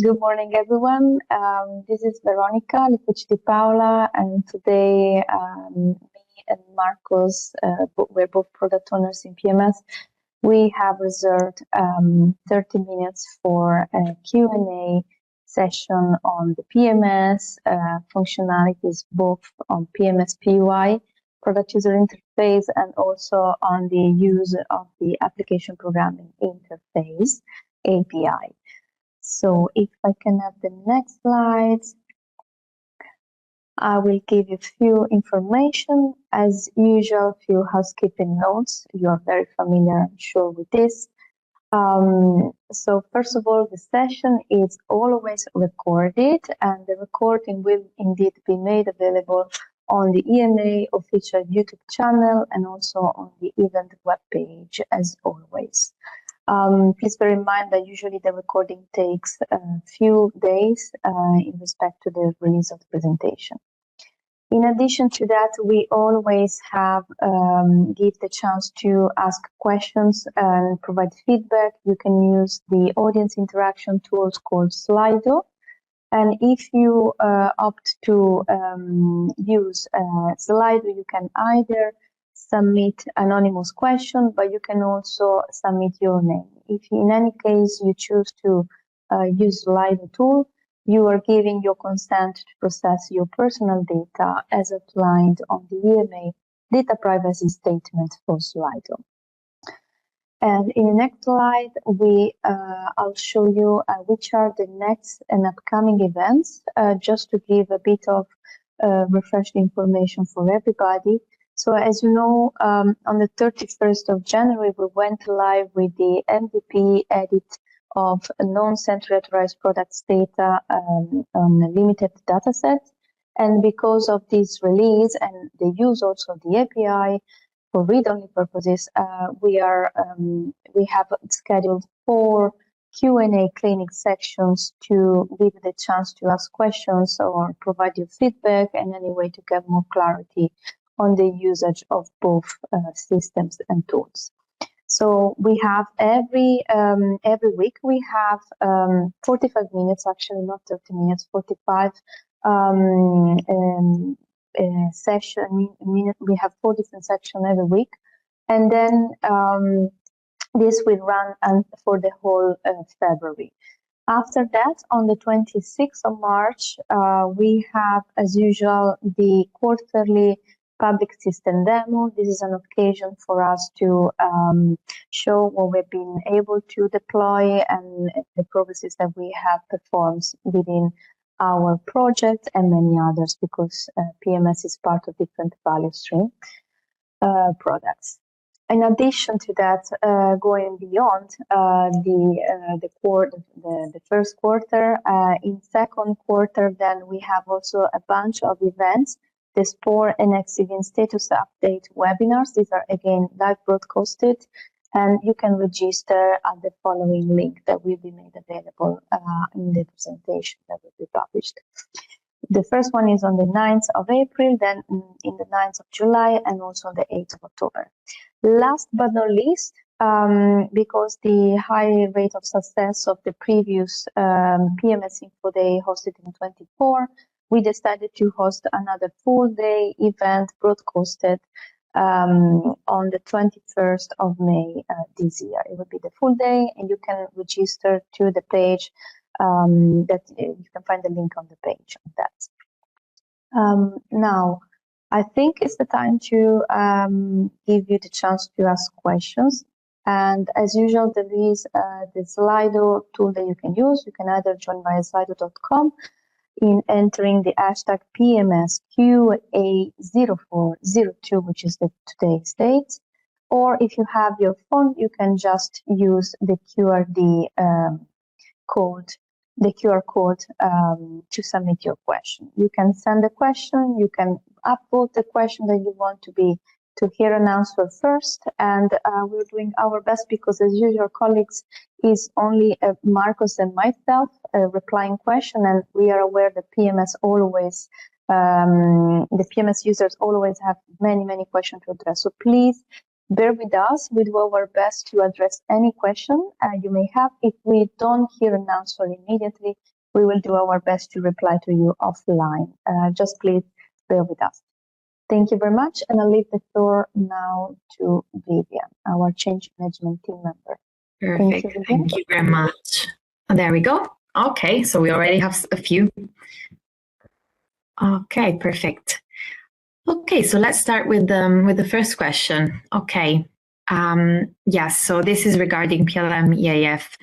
Good morning, everyone. This is Veronica Lipucci Di Paola, and today me and Marcos, we're both product owners in PMS. We have reserved 30 minutes for a Q&A session on the PMS functionalities, both on PMS PUI, product user interface, and also on the use of the application programming interface, API. So if I can have the next slides, I will give you a few information. As usual, few housekeeping notes. You are very familiar, I'm sure, with this. So first of all, the session is always recorded, and the recording will indeed be made available on the ENA official YouTube channel and also on the event webpage, as always. Please bear in mind that usually the recording takes a few days in respect to the release of the presentation. In addition to that, we always have give the chance to ask questions and provide feedback. You can use the audience interaction tools called Slido. And if you opt to use Slido, you can either submit anonymous question, but you can also submit your name. If in any case you choose to use Slido tool, you are giving your consent to process your personal data as outlined on the EMA data privacy statement for Slido. And in the next slide, I'll show you which are the next and upcoming events, just to give a bit of refreshed information for everybody. So as you know, on the 31st of January, we went live with the MVP edit of non-centrally authorized products data on a limited data set. And because of this release and the use also of the API for read-only purposes, we have scheduled 4 Q&A clinic sections to give you the chance to ask questions or provide your feedback and any way to get more clarity on the usage of both systems and tools. So we have every week we have 45 minutes, actually not 30 minutes, 45 session. We have 4 different sections every week, and then this will run for the whole February. After that, on the 26th of March, we have, as usual, the quarterly public system demo. This is an occasion for us to show what we've been able to deploy and the progresses that we have performed within our project and many others, because PMS is part of different value stream products. In addition to that, going beyond the first quarter, in second quarter, then we have also a bunch of events. The Spore and Exivin status update webinars. These are again live broadcasted, and you can register at the following link that will be made available in the presentation that will be published. The first one is on the 9th of April, then in the 9th of July, and also on the 8th of October. Last but not least, because the high rate of success of the previous PMS Info Day hosted in 24, we decided to host another full-day event broadcasted on the 21st of May this year. It will be the full day, and you can register to the page that you can find the link on the page of that. Now, I think it's the time to give you the chance to ask questions. And as usual, there is the Slido tool that you can use. You can either join via slido.com in entering the hashtag PMSQA0402, which is the today's date. Or if you have your phone, you can just use the QR code to submit your question. You can send a question, you can upvote the question that you want to hear an answer first, and we're doing our best because, as usual, colleagues is only Marcos and myself replying question, and we are aware that PMS always, the PMS users always have many questions to address. So please bear with us. We do our best to address any question you may have. If we don't hear an answer immediately, we will do our best to reply to you offline. Just please bear with us. Thank you very much, and I'll leave the floor now to Vivian, our change management team member. Perfect. Thank you very much. And there we go. Okay, so we already have a few. Okay, perfect. Okay, so let's start with the first question. Okay, yes, so this is regarding PLM EAF.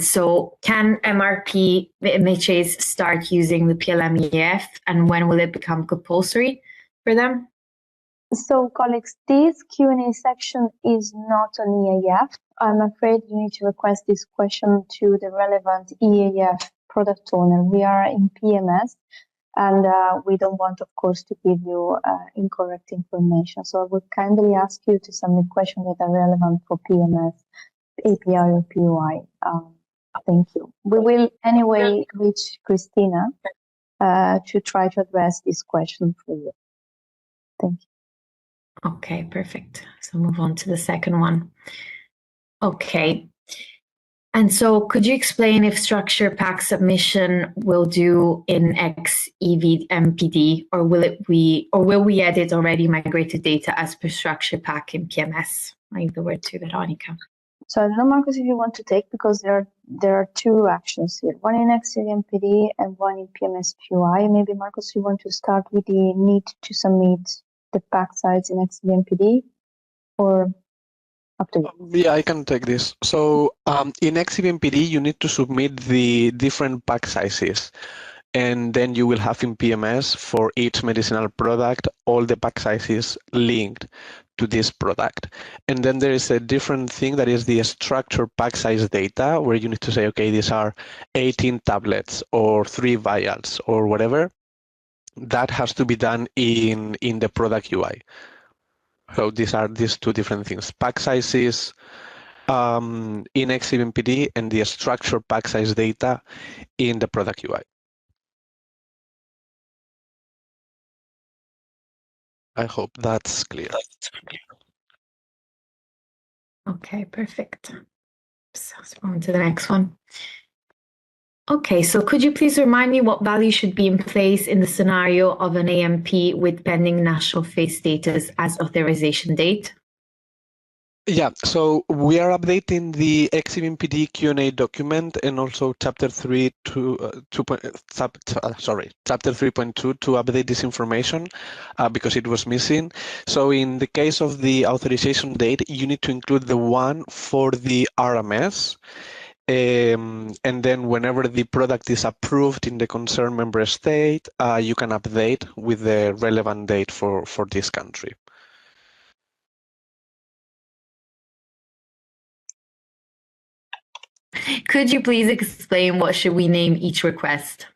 So can MRP MHAs start using the PLM EAF, and when will it become compulsory for them? So, colleagues, this Q&A section is not an EAF. I'm afraid you need to request this question to the relevant EAF product owner. We are in PMS, and we don't want, of course, to give you incorrect information. So I would kindly ask you to submit questions that are relevant for PMS, API, or POI. Thank you. We will anyway reach Christina to try to address this question for you. Thank you. Okay, perfect. So move on to the second one. Okay. And so could you explain if structure pack submission will do in XEVMPD, or will we edit already migrated data as per structure pack in PMS? I leave the word to Veronica. So I don't know, Marcus, if you want to take, because there are two actions here, one in XEVMPD and one in PMS POI. Maybe, Marcus, you want to start with the need to submit the pack size in XEVMPD, or up to you? Yeah, I can take this. So in XEVMPD, you need to submit the different pack sizes. And then you will have in PMS for each medicinal product, all the pack sizes linked to this product. And then there is a different thing that is the structured pack size data, where you need to say, okay, these are 18 tablets or 3 vials or whatever. That has to be done in the product UI. So these two different things: pack sizes in XEVMPD and the structured pack size data in the product UI. I hope that's clear. Okay, perfect. So let's move on to the next one. Okay, so could you please remind me what value should be in place in the scenario of an AMP with pending national phase status as authorization date? Yeah, so we are updating the XEVMPD Q&A document and also chapter 3.2 to update this information because it was missing. So in the case of the authorization date, you need to include the one for the RMS. And then whenever the product is approved in the concerned member state, you can update with the relevant date for this country. Could you please explain what should we name each request?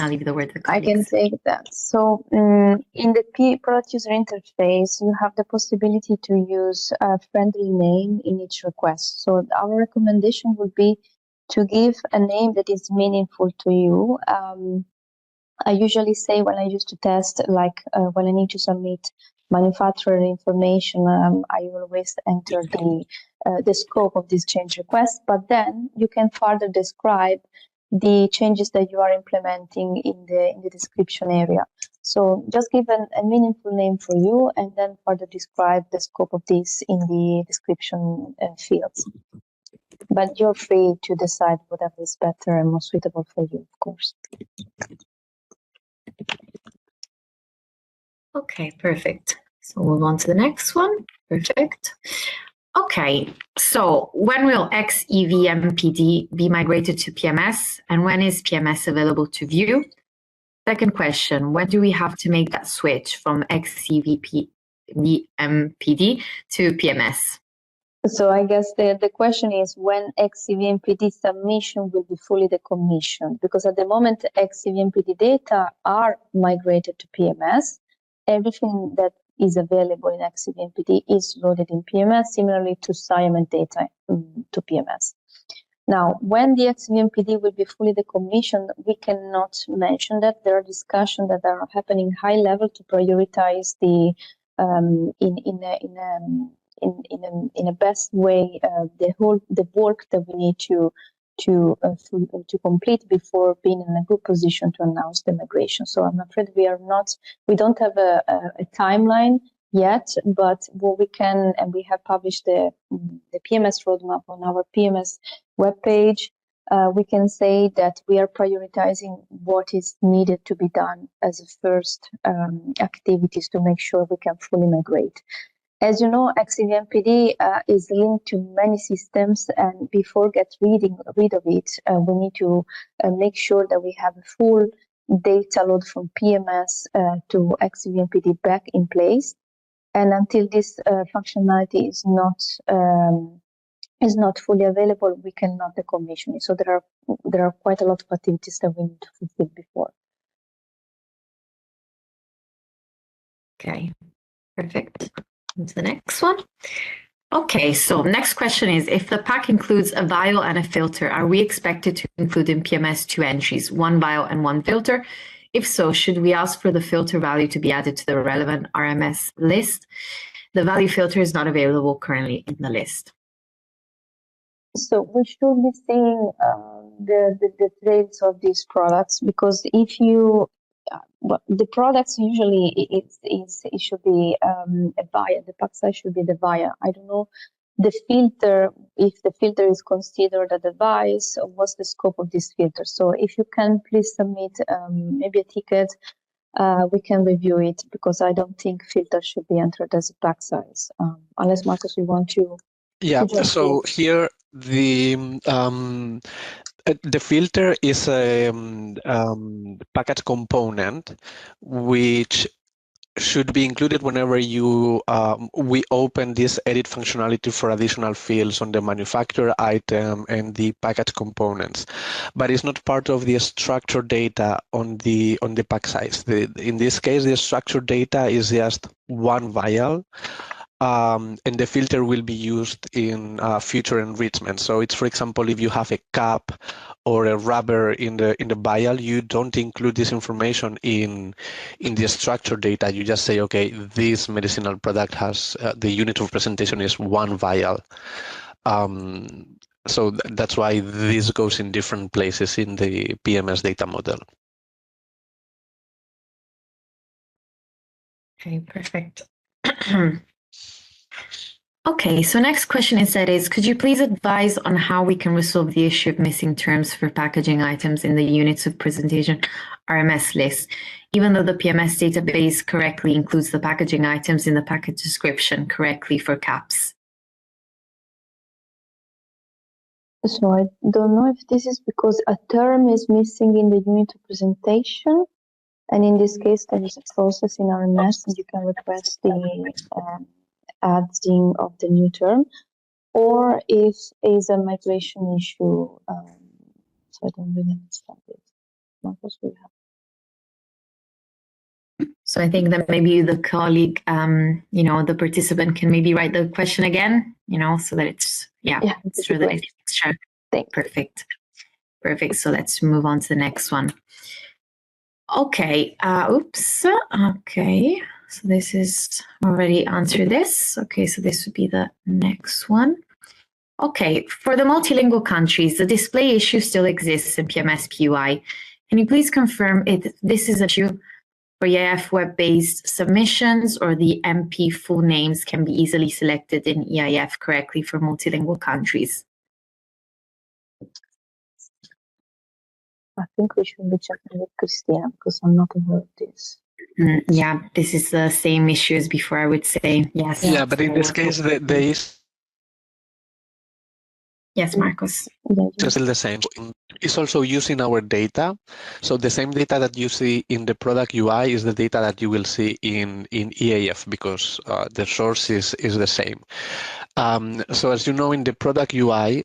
I'll leave the word to colleagues. I can take that. So in the product user interface, you have the possibility to use a friendly name in each request. So our recommendation would be to give a name that is meaningful to you. I usually say, when I used to test, like when I need to submit manufacturer information, I always enter the scope of this change request, but then you can further describe the changes that you are implementing in the description area. So just give a meaningful name for you, and then further describe the scope of this in the description fields. But you're free to decide whatever is better and more suitable for you, of course. Okay, perfect. So we'll move on to the next one. Perfect. Okay, so when will XEVMPD be migrated to PMS, and when is PMS available to view? Second question, when do we have to make that switch from XEVMPD to PMS? So I guess the question is when XEVMPD submission will be fully decommissioned, because at the moment XEVMPD data are migrated to PMS. Everything that is available in XEVMPD is loaded in PMS, similarly to SciMed data to PMS. Now, when the XEVMPD will be fully decommissioned, we cannot mention that. There are discussions that are happening high level to prioritize the in a best way the work that we need to complete before being in a good position to announce the migration. So I'm afraid we don't have a timeline yet, but what we can, and we have published the PMS roadmap on our PMS webpage. We can say that we are prioritizing what is needed to be done as a first activities to make sure we can fully migrate. As you know, XCVMPD is linked to many systems, and before get rid of it, we need to make sure that we have a full data load from PMS to XCVMPD back in place. And until this functionality is not fully available, we cannot decommission it. So there are quite a lot of activities that we need to fulfill before. Okay, perfect. On to the next one. Okay, so next question is, if the pack includes a vial and a filter, are we expected to include in PMS 2 entries, 1 vial and 1 filter? If so, should we ask for the filter value to be added to the relevant RMS list? The value filter is not available currently in the list. So we should be seeing the traits of these products, because if you the products usually it should be a via. The pack size should be the via. I don't know the filter, if the filter is considered a device, or what's the scope of this filter. So if you can please submit maybe a ticket, we can review it, because I don't think filter should be entered as a pack size, unless Marcus, you want to. Yeah. So here the filter is a package component which should be included whenever we open this edit functionality for additional fields on the manufacturer item and the package components, but it's not part of the structured data on the pack size. In this case, the structured data is just 1 vial. And the filter will be used in future enrichment. So it's, for example, if you have a cap or a rubber in the vial, you don't include this information in the structured data. You just say, okay, this medicinal product has the unit of presentation is 1 vial. So that's why this goes in different places in the PMS data model. Okay, perfect. Okay, so next question is, could you please advise on how we can resolve the issue of missing terms for packaging items in the units of presentation RMS list, even though the PMS database correctly includes the packaging items in the package description correctly for caps? So I don't know if this is because a term is missing in the unit of presentation, and in this case there is a process in RMS and you can request the adding of the new term, or if is a migration issue. So I don't really understand it. Marcus will have. So I think that maybe the colleague, the participant can maybe write the question again, so that it's, it's true that it's extra. Perfect. Perfect. So let's move on to the next one. Okay. Okay. So this is already answered this. Okay. So this would be the next one. Okay. For the multilingual countries, the display issue still exists in PMS PUI. Can you please confirm if this is an issue for EIF web-based submissions, or the MP full names can be easily selected in EIF correctly for multilingual countries? I think we should be checking with Christina, because I'm not aware of this. Yeah, this is the same issue as before, I would say. Yes. Yeah, but in this case, there is. Yes, Marcos. It's still the same. It's also using our data. So the same data that you see in the product UI is the data that you will see in EAF, because the source is the same. So as you know, in the product UI,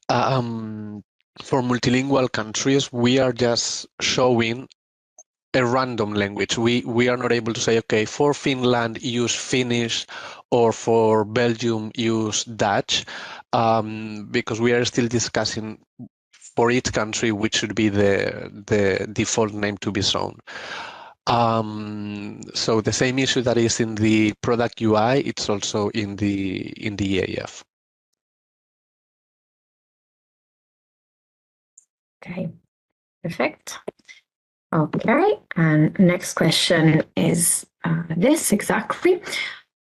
for multilingual countries, we are just showing a random language. We are not able to say, okay, for Finland, use Finnish, or for Belgium, use Dutch, because we are still discussing for each country which should be the default name to be shown. So the same issue that is in the product UI, it's also in the EAF. Okay, perfect. Okay, and next question is this exactly.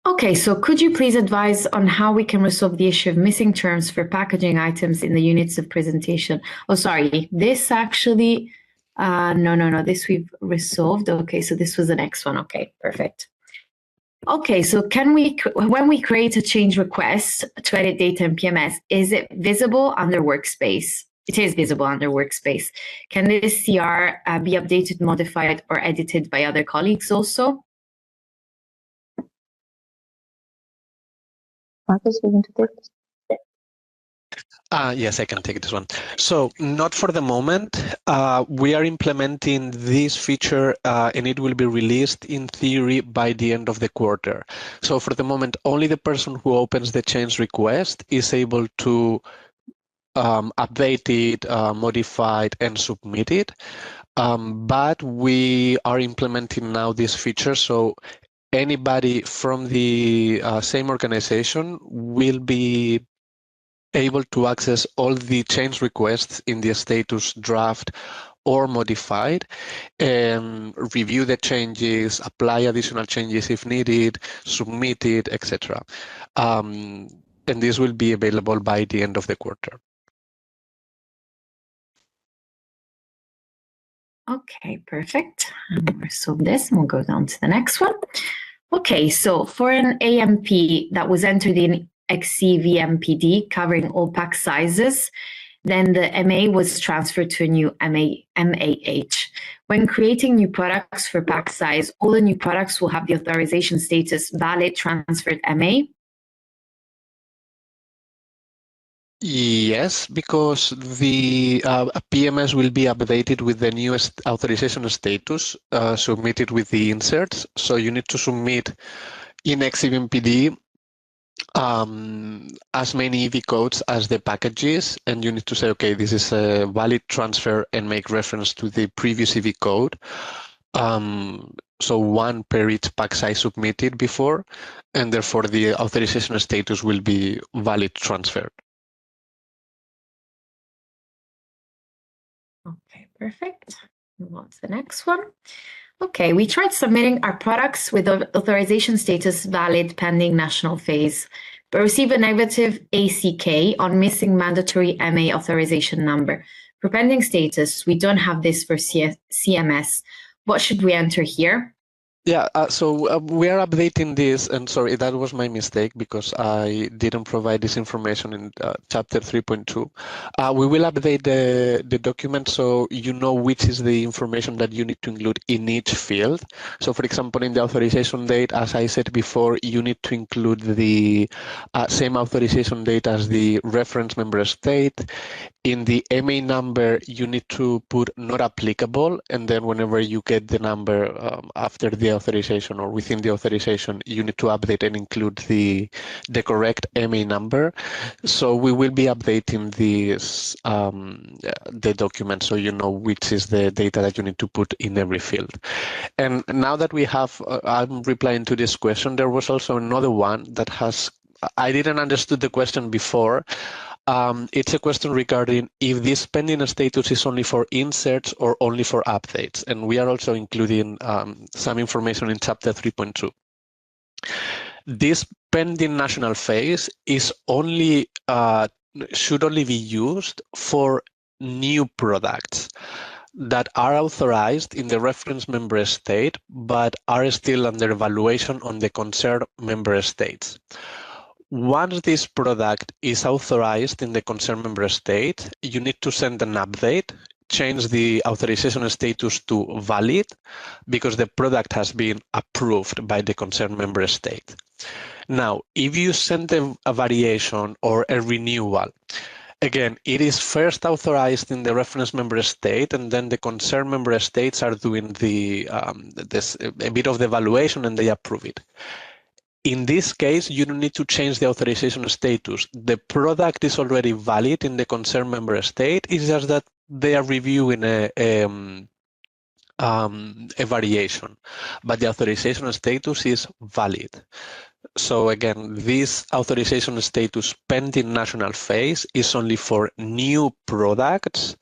Okay, so could you please advise on how we can resolve the issue of missing terms for packaging items in the units of presentation? Oh, sorry, this actually, no, this we've resolved. Okay, so this was the next one. Okay, perfect. Okay, so can we, when we create a change request to edit data in PMS, is it visible under Workspace? It is visible under Workspace. Can this CR be updated, modified, or edited by other colleagues also? Marcus, you want to take this? Yes, I can take this one. So not for the moment. We are implementing this feature and it will be released in theory by the end of the quarter. So for the moment, only the person who opens the change request is able to update it, modify it, and submit it. But we are implementing now this feature, so anybody from the same organization will be able to access all the change requests in the status draft or modified, and review the changes, apply additional changes if needed, submit it, etc. And this will be available by the end of the quarter. Okay, perfect. We'll resolve this and we'll go down to the next one. Okay, so for an AMP that was entered in XCVMPD covering all pack sizes, then the MA was transferred to a new MAH. When creating new products for pack size, all the new products will have the authorization status valid transferred MA. Yes, because the PMS will be updated with the newest authorization status submitted with the inserts. So you need to submit in XCVMPD as many EV codes as the packages, and you need to say, okay, this is a valid transfer and make reference to the previous EV code. So one per each pack size submitted before, and therefore the authorization status will be valid transfer. Okay, perfect. Move on to the next one. Okay, we tried submitting our products with authorization status valid pending national phase, but received a negative ACK on missing mandatory MA authorization number. For pending status, we don't have this for CMS. What should we enter here? Yeah, so we are updating this, and sorry, that was my mistake because I didn't provide this information in chapter 3.2. We will update the document so you know which is the information that you need to include in each field. So for example, in the authorization date, as I said before, you need to include the same authorization date as the reference member state. In the MA number, you need to put not applicable, and then whenever you get the number after the authorization or within the authorization, you need to update and include the correct MA number. So we will be updating this the document so you know which is the data that you need to put in every field. And now that we have, I'm replying to this question, there was also another one that has, I didn't understood the question before. It's a question regarding if this pending status is only for inserts or only for updates. And we are also including some information in chapter 3.2. This pending national phase is only should only be used for new products that are authorized in the reference member state, but are still under evaluation on the concerned member states. Once this product is authorized in the concerned member state, you need to send an update, change the authorization status to valid, because the product has been approved by the concerned member state. Now, if you send a variation or a renewal, again, it is first authorized in the reference member state, and then the concerned member states are doing a bit of the evaluation and they approve it. In this case, you don't need to change the authorization status. The product is already valid in the concerned member state. It's just that they are reviewing a variation, but the authorization status is valid. So again, this authorization status pending national phase is only for new products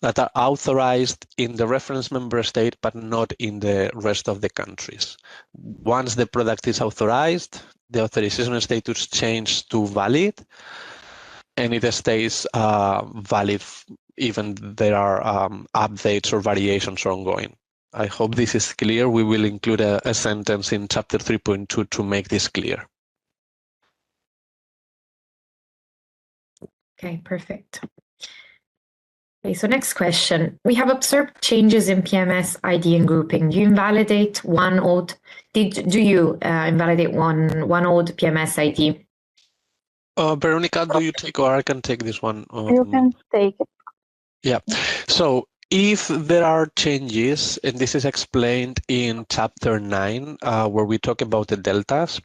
that are authorized in the reference member state, but not in the rest of the countries. Once the product is authorized, the authorization status changes to valid, and it stays valid even there are updates or variations ongoing. I hope this is clear. We will include a sentence in chapter 3.2 to make this clear. Okay, perfect. Okay, so next question. We have observed changes in PMS ID and grouping. Do you invalidate one old? Do you invalidate one old PMS ID? Veronica, do you take, or I can take this one? You can take it. Yeah. So if there are changes, and this is explained in chapter 9, where we talk about the deltas,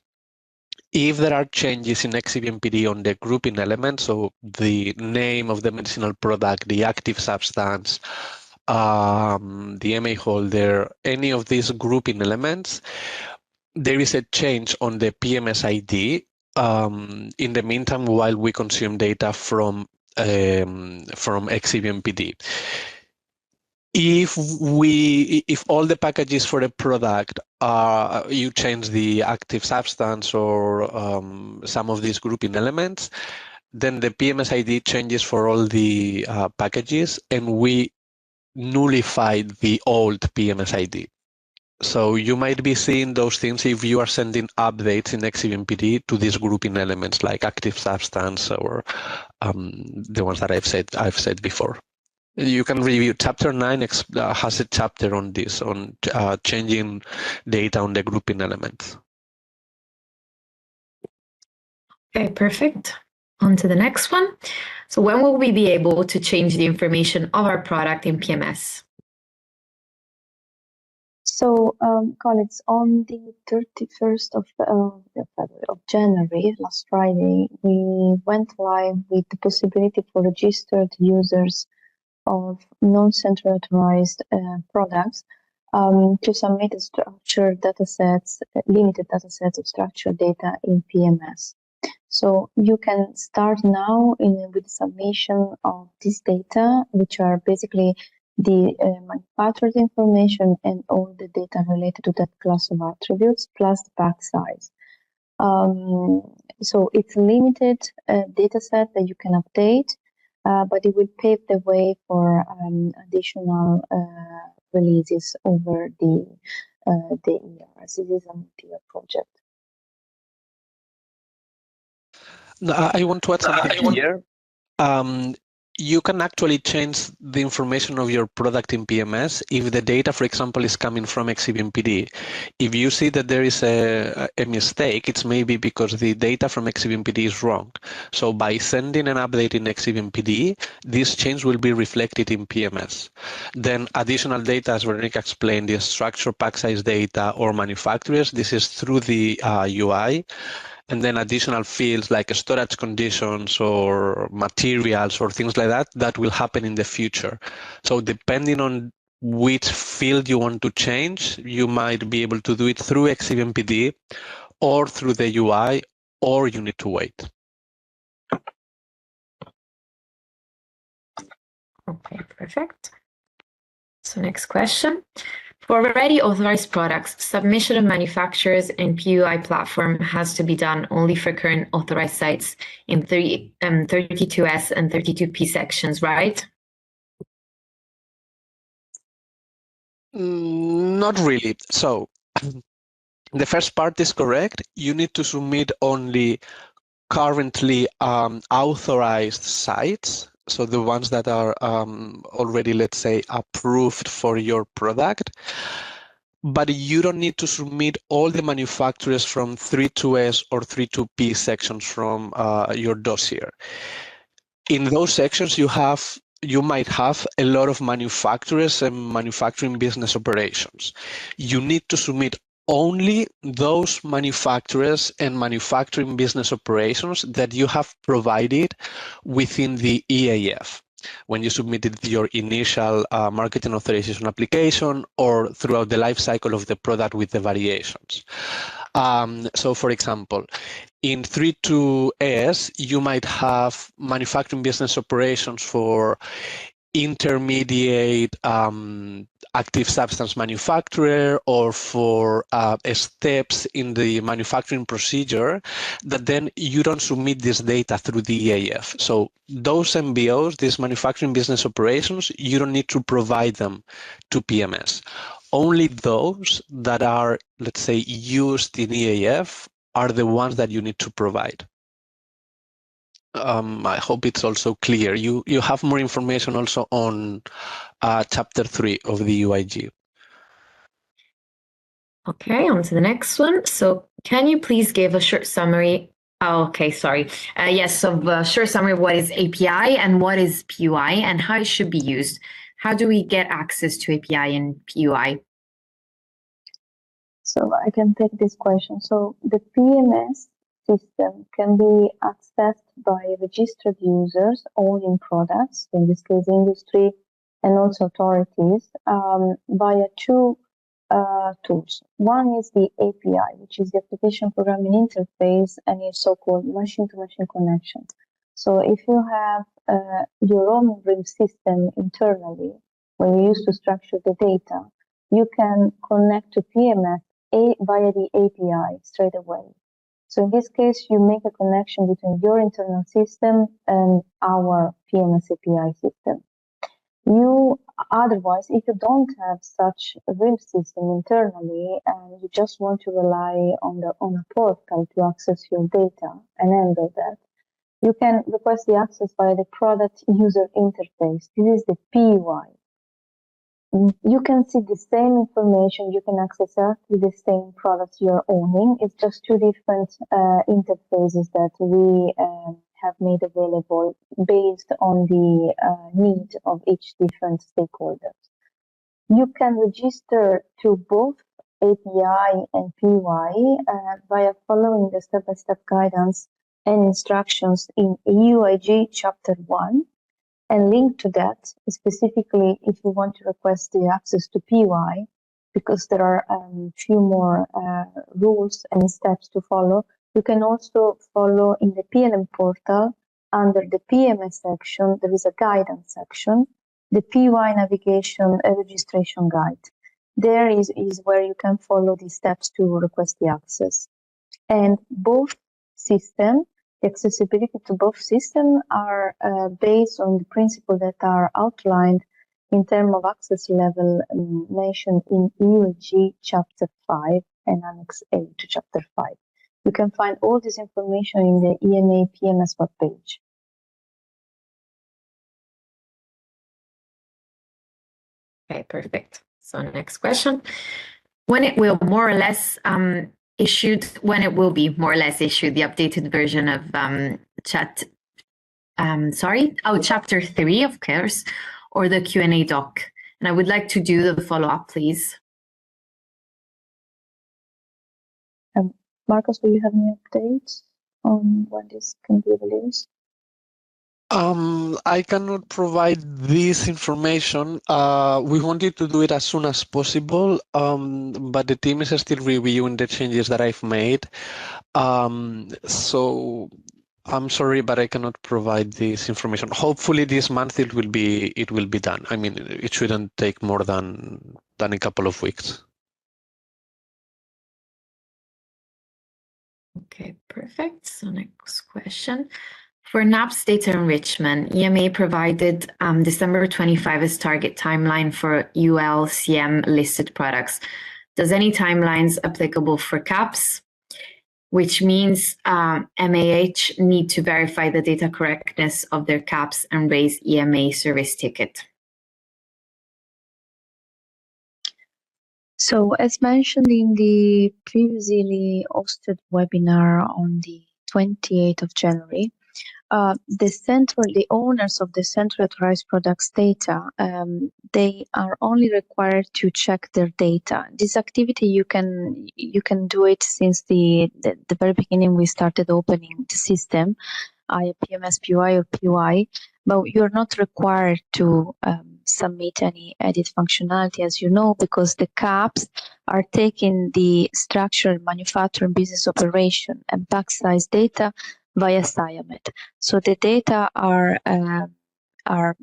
if there are changes in XCVMPD on the grouping element, so the name of the medicinal product, the active substance, the MA holder, any of these grouping elements, there is a change on the PMS ID in the meantime while we consume data from XCVMPD. If all the packages for a product you change the active substance or some of these grouping elements, then the PMS ID changes for all the packages, and we nullify the old PMS ID. So you might be seeing those things if you are sending updates in XCVMPD to these grouping elements like active substance or the ones that I've said before. You can review chapter 9 has a chapter on this, on changing data on the grouping elements. Okay, perfect. On to the next one. So when will we be able to change the information of our product in PMS? So, colleagues, on the 31st of January, last Friday, we went live with the possibility for registered users of non-central authorized products to submit structured datasets, limited datasets of structured data in PMS. So you can start now with submission of this data, which are basically the manufacturer's information and all the data related to that class of attributes, plus the pack size. So it's a limited data set that you can update, but it will pave the way for additional releases over the years. This is a multi-year project. I want to add something here. You can actually change the information of your product in PMS if the data, for example, is coming from XCVMPD. If you see that there is a mistake, it's maybe because the data from XCVMPD is wrong. So by sending an update in XCVMPD, this change will be reflected in PMS. Then additional data, as Veronica explained, the structure, pack size data, or manufacturers, this is through the UI. And then additional fields like storage conditions or materials or things like that, that will happen in the future. So depending on which field you want to change, you might be able to do it through XCVMPD or through the UI, or you need to wait. Okay, perfect. So next question. For already authorized products, submission of manufacturers and PUI platform has to be done only for current authorized sites in 32S and 32P sections, right? Not really. So the first part is correct. You need to submit only currently authorized sites. So the ones that are already, let's say, approved for your product. But you don't need to submit all the manufacturers from 32S or 32P sections from your dossier. In those sections, you might have a lot of manufacturers and manufacturing business operations. You need to submit only those manufacturers and manufacturing business operations that you have provided within the EAF. when you submitted your initial marketing authorization application or throughout the life cycle of the product with the variations. So for example, in 3.2s, you might have manufacturing business operations for intermediate active substance manufacturer or for steps in the manufacturing procedure that then you don't submit this data through the EAF. So those MBOs, these manufacturing business operations, you don't need to provide them to PMS. Only those that are, let's say, used in EAF are the ones that you need to provide. I hope it's also clear. You have more information also on chapter 3 of the UIG. Okay, on to the next one. So can you please give a short summary? Oh, okay, sorry. Yes, so a short summary of what is API and what is PUI and how it should be used. How do we get access to API and PUI? So I can take this question. So the PMS system can be accessed by registered users owning products, in this case industry and also authorities, via two tools. One is the API, which is the application programming interface and a so-called machine-to-machine connection. So if you have your own RIM system internally, when you used to structure the data, you can connect to PMS via the API straight away. So in this case, you make a connection between your internal system and our PMS API system. Otherwise, if you don't have such a RIM system internally and you just want to rely on a portal to access your data and handle that, you can request the access via the product user interface. This is the PUI. You can see the same information, you can access exactly the same products you're owning. It's just two different interfaces that we have made available based on the need of each different stakeholders. You can register to both API and PUI via following the step-by-step guidance and instructions in UIG Chapter 1. And linked to that, specifically if you want to request the access to PUI, because there are a few more rules and steps to follow, you can also follow in the PLM portal under the PMS section, there is a guidance section, the PUI navigation and registration guide. There is where you can follow the steps to request the access. And both systems, the accessibility to both systems are based on the principles that are outlined in terms of access level mentioned in UIG Chapter 5 and Annex A to Chapter 5. You can find all this information in the EMA PMS webpage. Okay, perfect. So next question. When it will be more or less issued, the updated version of Chapter 3, of course, or the Q&A doc. And I would like to do the follow-up, please. Marcos, do you have any updates on when this can be released? I cannot provide this information. We wanted to do it as soon as possible, but the team is still reviewing the changes that I've made. So I'm sorry, but I cannot provide this information. Hopefully this month it will be done. I mean, it shouldn't take more than a couple of weeks. Okay, perfect. So next question. For NAPS data enrichment, EMA provided December 25 as target timeline for ULCM listed products. Does any timelines applicable for CAPS, which means MAH need to verify the data correctness of their CAPS and raise EMA service ticket? So as mentioned in the previously hosted webinar on the 28th of January, the owners of the central authorized products data, they are only required to check their data. This activity you can do it since the very beginning we started opening the system, either PMS PUI or PUI, but you're not required to submit any edit functionality, as you know, because the caps are taking the structural manufacturing business operation and pack size data via SIAMET. So the data are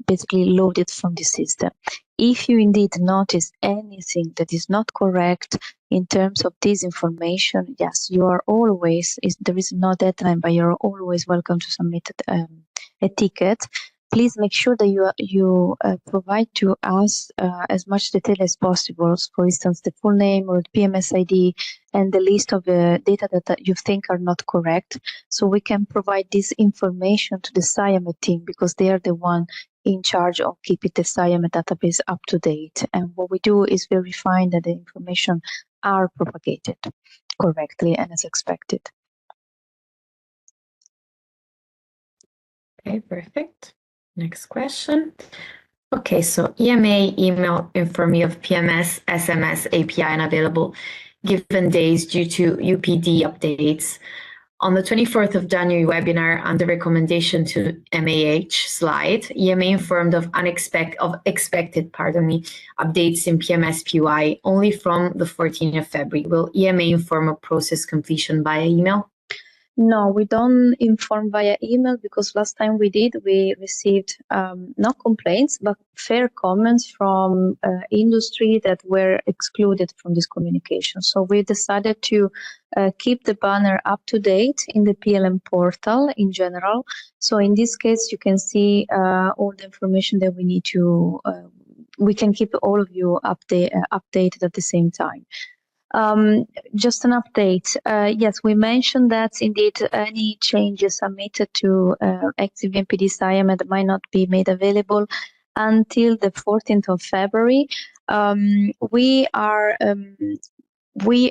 basically loaded from the system. If you indeed notice anything that is not correct in terms of this information, yes, you are always, there is no deadline, but you're always welcome to submit a ticket. Please make sure that you provide to us as much detail as possible. For instance, the full name or the PMS ID and the list of the data that you think are not correct. So we can provide this information to the SIAMET team, because they are the one in charge of keeping the SIAMET database up to date. And what we do is verifying that the information are propagated correctly and as expected. Okay, perfect. Next question. Okay, so EMA email inform me of PMS, SMS, API unavailable given days due to UPD updates. On the 24th of January webinar under recommendation to MAH slide, EMA informed of expected updates in PMS PUI only from the 14th of February. Will EMA inform of process completion via email? No, we don't inform via email, because last time we did, we received not complaints, but fair comments from industry that were excluded from this communication. So we decided to keep the banner up to date in the PLM portal in general. So in this case, you can see all the information that we need to, we can keep all of you updated at the same time. Just an update. Yes, we mentioned that indeed any changes submitted to XVMPD SIAMET might not be made available until the 14th of February. We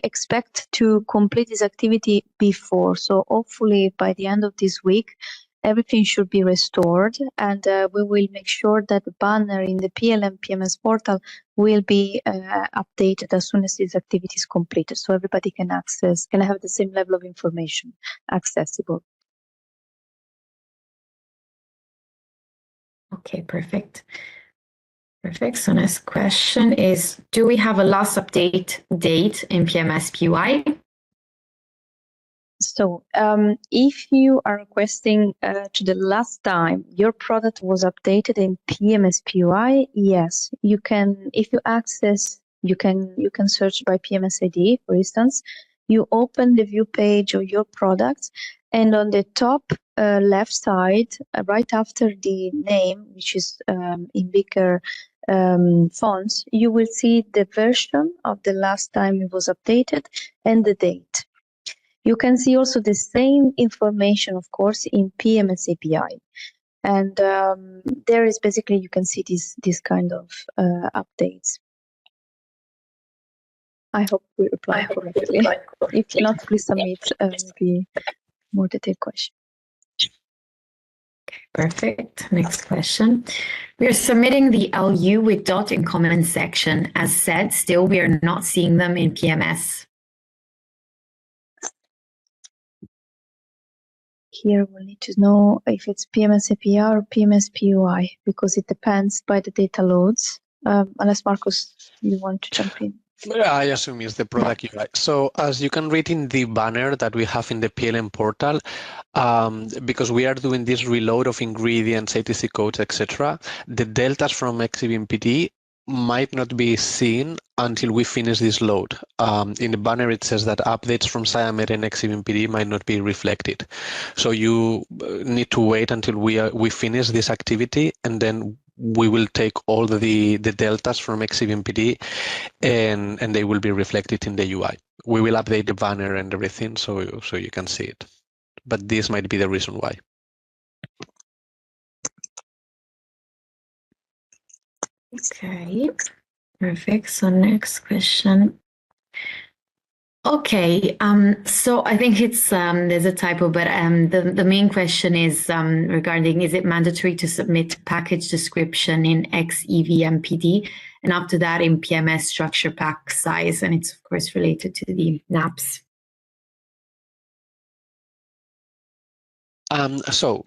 expect to complete this activity before, so hopefully by the end of this week, everything should be restored, and we will make sure that the banner in the PLM PMS portal will be updated as soon as this activity is completed, so everybody can have the same level of information accessible. Okay, perfect. Perfect. So next question is, do we have a last update date in PMS PUI? So if you are requesting to the last time your product was updated in PMS PUI, yes, you can. If you access, you can search by PMS ID, for instance. You open the view page of your product, and on the top left side, right after the name, which is in bigger fonts, you will see the version of the last time it was updated and the date. You can see also the same information, of course, in PMS API. And there is basically, you can see this kind of updates. I hope we reply correctly. If not, please submit maybe more detailed question. Perfect. Next question. We are submitting the LU with dot in comment section. As said, still we are not seeing them in PMS. Here we'll need to know if it's PMS API or PMS PUI, because it depends by the data loads. Unless Marcus, you want to jump in. I assume it's the product UI. So as you can read in the banner that we have in the PLM portal, because we are doing this reload of ingredients, ATC codes, etc., the deltas from XVMPD might not be seen until we finish this load. In the banner, it says that updates from SIAMET and XVMPD might not be reflected. So you need to wait until we finish this activity, and then we will take all the deltas from XVMPD and they will be reflected in the UI. We will update the banner and everything so you can see it. But this might be the reason why. Okay, perfect. So next question. Okay, so I think it's there's a typo, but the main question is regarding, is it mandatory to submit package description in XEVMPD and after that in PMS structure pack size? And it's of course related to the NAPs. So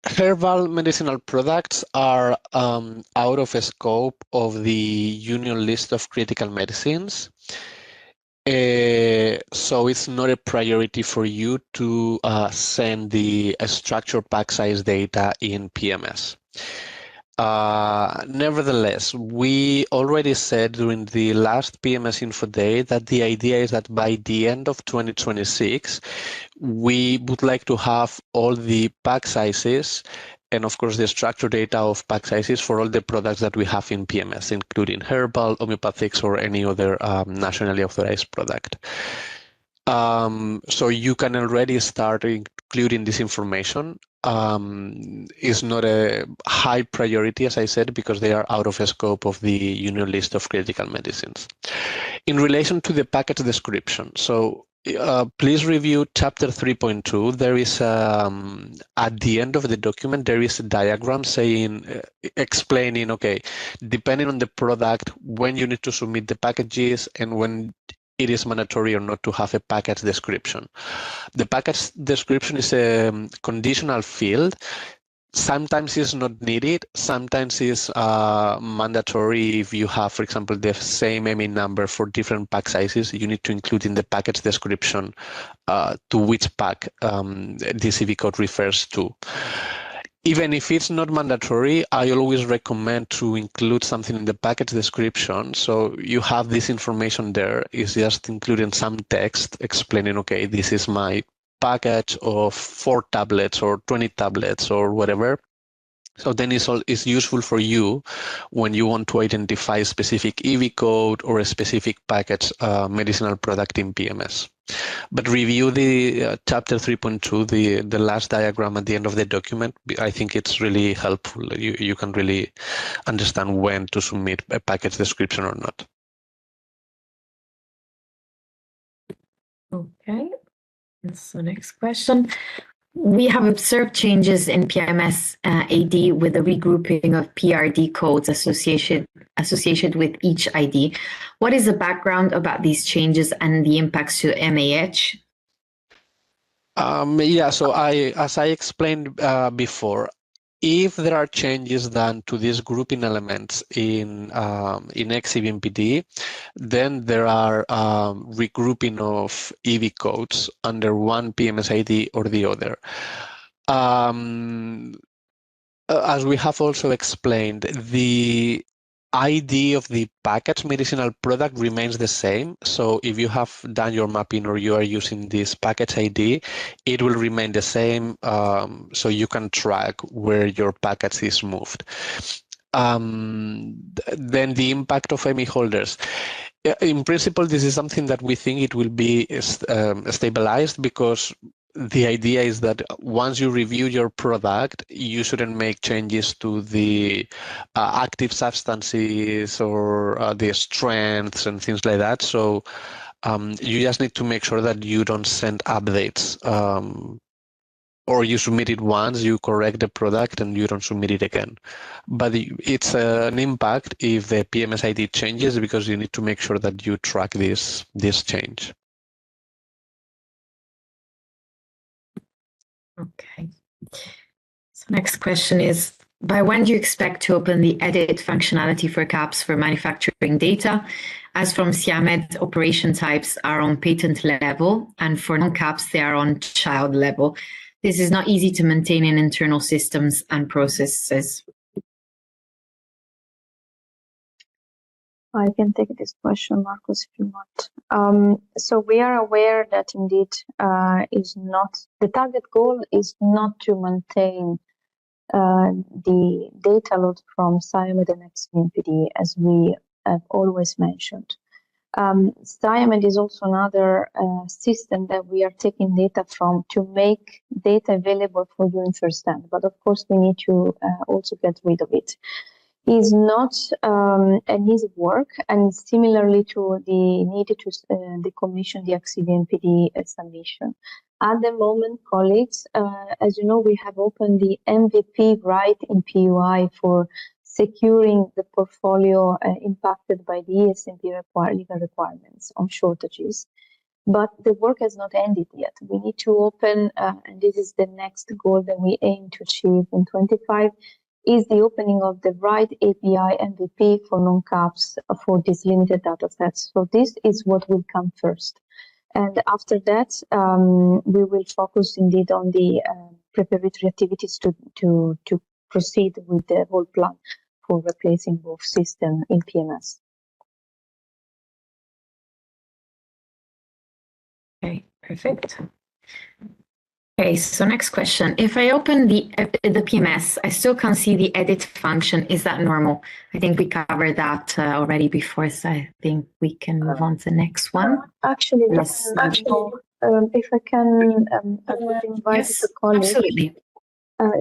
Herbal medicinal products are out of scope of the Union list of critical medicines. So it's not a priority for you to send the structure pack size data in PMS. Nevertheless, we already said during the last PMS Info Day that the idea is that by the end of 2026, we would like to have all the pack sizes and of course the structure data of pack sizes for all the products that we have in PMS, including herbal, homeopathics, or any other nationally authorized product. So you can already start including this information. Is not a high priority, as I said, because they are out of scope of the Union list of critical medicines. In relation to the package description, so please review chapter 3.2. There is, at the end of the document, there is a diagram saying, explaining, okay, depending on the product, when you need to submit the packages and when it is mandatory or not to have a package description. The package description is a conditional field. Sometimes it's not needed. Sometimes it's mandatory if you have, for example, the same MA number for different pack sizes. You need to include in the package description to which pack this EV code refers to. Even if it's not mandatory, I always recommend to include something in the package description. So you have this information there. It's just including some text explaining, okay, this is my package of 4 tablets or 20 tablets or whatever. So then it's useful for you when you want to identify a specific EV code or a specific package medicinal product in PMS. But review the chapter 3.2, the last diagram at the end of the document. I think it's really helpful. You can really understand when to submit a package description or not. Okay, so next question. We have observed changes in PMS AD with the regrouping of PRD codes associated with each ID. What is the background about these changes and the impacts to MAH? Yeah, so as I explained before, if there are changes done to these grouping elements in XCVMPD, then there are regrouping of EV codes under one PMS ID or the other. As we have also explained, the ID of the packaged medicinal product remains the same. So if you have done your mapping or you are using this package ID, it will remain the same. So you can track where your package is moved. Then the impact of ME holders. In principle, this is something that we think it will be stabilized, because the idea is that once you review your product, you shouldn't make changes to the active substances or the strengths and things like that. So you just need to make sure that you don't send updates, or you submit it once, you correct the product, and you don't submit it again. But it's an impact if the PMS ID changes, because you need to make sure that you track this change. Okay. So next question is, by when do you expect to open the edit functionality for caps for manufacturing data? As from CIAMED, operation types are on patent level, and for non-caps, they are on child level. This is not easy to maintain in internal systems and processes. I can take this question, Marcos, if you want. So we are aware that indeed is not the target goal is not to maintain the data load from CIAMED and XVMPD, as we have always mentioned. CIAMED is also another system that we are taking data from to make data available for you in first hand. But of course, we need to also get rid of it. Is not an easy work, and similarly to the need to decommission the XCVMPD submission. At the moment, colleagues, as you know, we have opened the MVP right in PUI for securing the portfolio impacted by the ESMP legal requirements on shortages. But the work has not ended yet. We need to open, and this is the next goal that we aim to achieve in 25, is the opening of the right API MVP for non-caps for these limited data sets. So this is what will come first. And after that, we will focus indeed on the preparatory activities to proceed with the whole plan for replacing both systems in PMS. Okay, perfect. Okay, so next question. If I open the PMS, I still can't see the edit function. Is that normal? I think we covered that already before, so I think we can move on to the next one. Actually, Yes. if I can, I would invite Yes, the colleague. absolutely.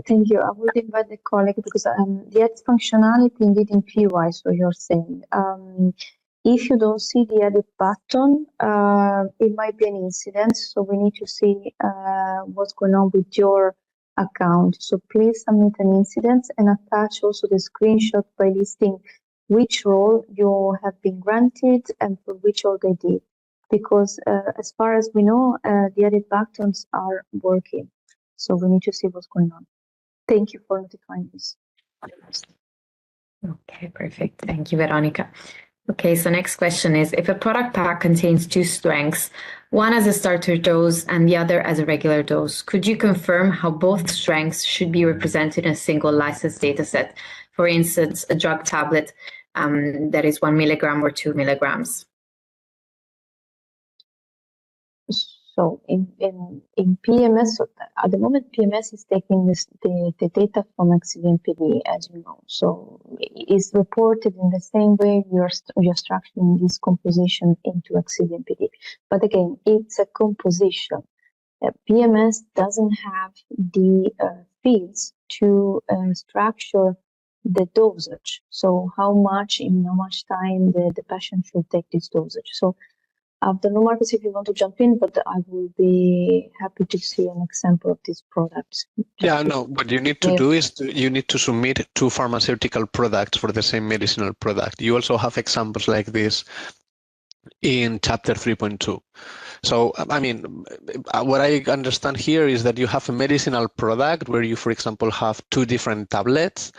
Thank you. I would invite the colleague because the edit functionality indeed in PY, so you're saying. If you don't see the edit button, it might be an incident. So we need to see what's going on with your account. So please submit an incident and attach also the screenshot by listing which role you have been granted and for which org ID. Because as far as we know, the edit buttons are working. So we need to see what's going on. Thank you for notifying us. Okay, perfect. Thank you, Veronica. Okay, so next question is, if a product pack contains two strengths, one as a starter dose and the other as a regular dose, could you confirm how both strengths should be represented in a single licensed dataset? For instance, a drug tablet that is 1 milligram or 2 milligrams. So in PMS, at the moment, PMS is taking the data from XVMPD, as you know. So it's reported in the same way you're structuring this composition into XVMPD. But again, it's a composition. PMS doesn't have the fields to structure the dosage. So how much in how much time the patient should take this dosage. So I don't know, Marcus, if you want to jump in, but I will be happy to see an example of this product. Yeah, no, what you need to do is you need to submit two pharmaceutical products for the same medicinal product. You also have examples like this in chapter 3.2. So, I mean, what I understand here is that you have a medicinal product where you, for example, have two different tablets,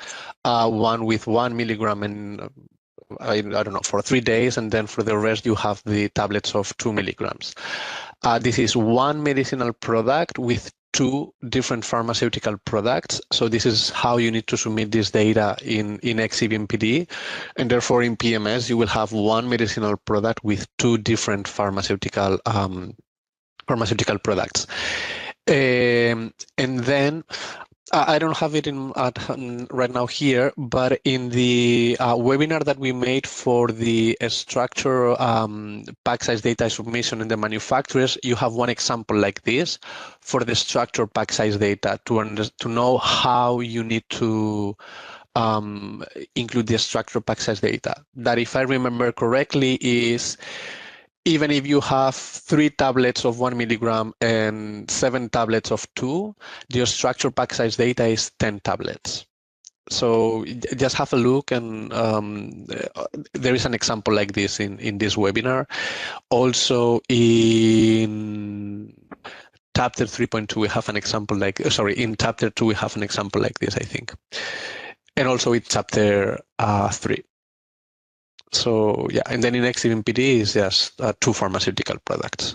one with 1 milligram and I don't know, for 3 days, and then for the rest you have the tablets of 2 milligrams. This is one medicinal product with two different pharmaceutical products. So this is how you need to submit this data in XCBMPD. And therefore in PMS, you will have one medicinal product with two different pharmaceutical products. And then I don't have it right now here, but in the webinar that we made for the structure pack size data submission in the manufacturers, you have one example like this for the structure pack size data to know how you need to include the structure pack size data. That, if I remember correctly, is even if you have 3 tablets of 1 milligram and 7 tablets of 2, your structure pack size data is 10 tablets. So just have a look, and there is an example like this in this webinar. Also in chapter 3.2, we have an example like, in chapter 2, we have an example like this, I think. And also in chapter 3. So yeah, and then in XCBMPD is just two pharmaceutical products.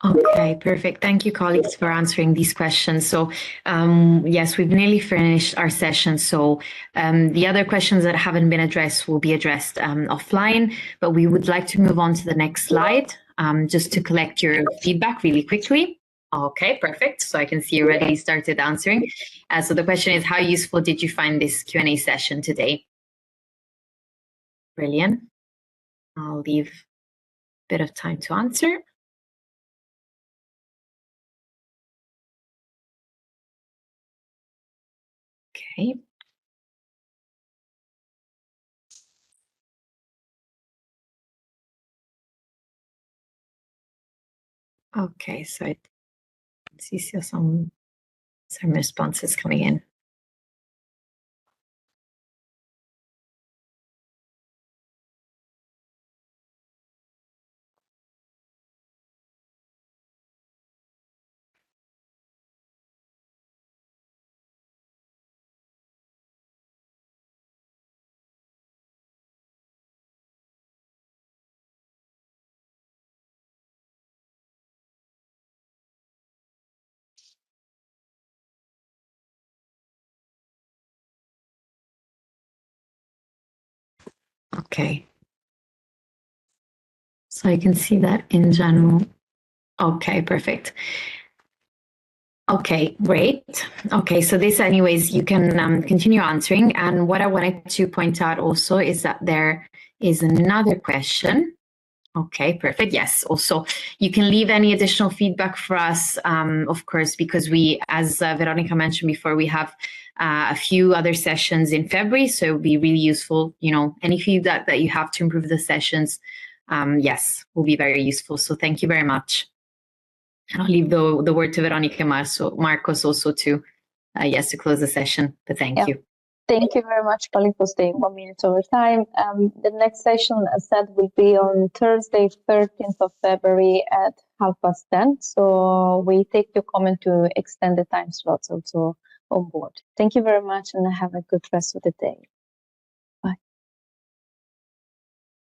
Okay, perfect. Thank you, colleagues, for answering these questions. So yes, we've nearly finished our session. So the other questions that haven't been addressed will be addressed offline, but we would like to move on to the next slide just to collect your feedback really quickly. Okay, perfect. So I can see you already started answering. So the question is, how useful did you find this Q&A session today? Brilliant. I'll leave a bit of time to answer. Okay. Okay, so I see some responses coming in. Okay. So I can see that in general. Okay, perfect. Okay, great. Okay, so this anyways, you can continue answering. And what I wanted to point out also is that there is another question. Okay, perfect. Yes, also you can leave any additional feedback for us, of course, because we, as Veronica mentioned before, we have a few other sessions in February, so it would be really useful, any feedback that you have to improve the sessions, yes, will be very useful. So thank you very much. And I'll leave the word to Veronica and Marcos also to, yes, to close the session, but thank you. Thank you very much, Polly, for staying 1 minute over time. The next session, as said, will be on Thursday, 13th of February at 10:30. So we take your comment to extend the time slots also on board. Thank you very much and have a good rest of the day.